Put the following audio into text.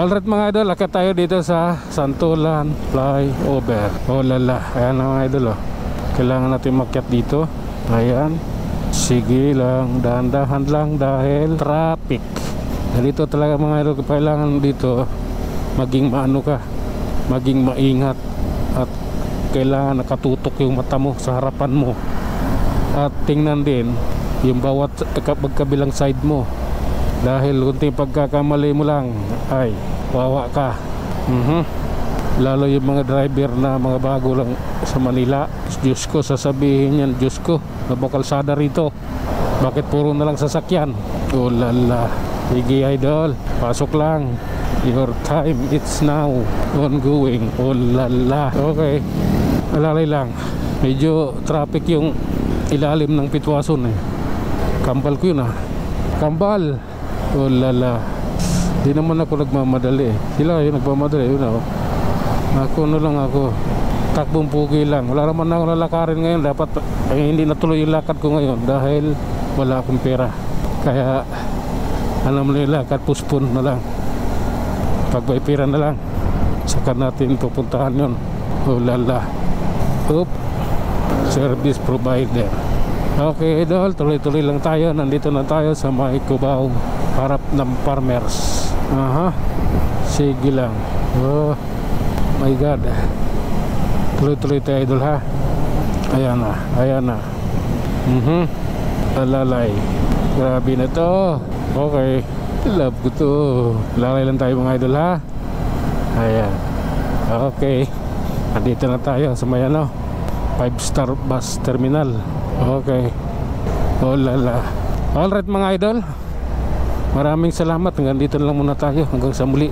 Alright mga idol, akit tayo dito sa Santolan Flyover. Oh lala, ayan mga idol oh. Kailangan natin makyat dito. Ayan. Sige lang, dahan-dahan lang dahil traffic. Dito talaga mga idol, kailangan dito maging maano ka, maging maingat. At kailangan nakatutok yung mata mo sa harapan mo. At tingnan din yung bawat magkabilang side mo. Dahil kunting pagkakamali mo lang ay wawa ka. Lalo yung mga driver na mga bago lang sa Manila. Diyos ko, sasabihin yan, Diyos ko, nabakalsada rito, bakit puro na lang sasakyan? Oh lala. Sige idol, pasok lang. Your time, it's now ongoing. Oh lala. Okay, alalay lang, medyo traffic yung ilalim ng Pitwason eh. Kambal ko yun ah, kambal. Oh lala. Di naman ako nagmamadali eh. Sila yung nagmamadali. Yun ako. Ako na lang ako. Takbong pugi lang. Wala naman ako lalakarin ngayon. Dapat hindi natuloy yung lakad ko ngayon dahil wala akong pera. Kaya alam mo yung lakad, puspon na lang. Pag may pera na lang, saka natin pupuntahan yun. Oh lala. Oop. Service provider. Okay idol, tuloy-tuloy lang tayo. Nandito na tayo sa may Cubao, harap ng Farmers. Aha. Sige lang. Oh my God. Tuloy-tuloy tayo idol ha. Ayan na, ayan na. Alalay. Grabe na to. Okay, love ko to. Lalay lang tayo mga idol ha. Ayan. Okay, nandito na tayo sa may ano, 5-star bus terminal. Okay. Oh lala. Alright mga idol, maraming salamat. Hanggang dito lang muna tayo. Hanggang sa muli.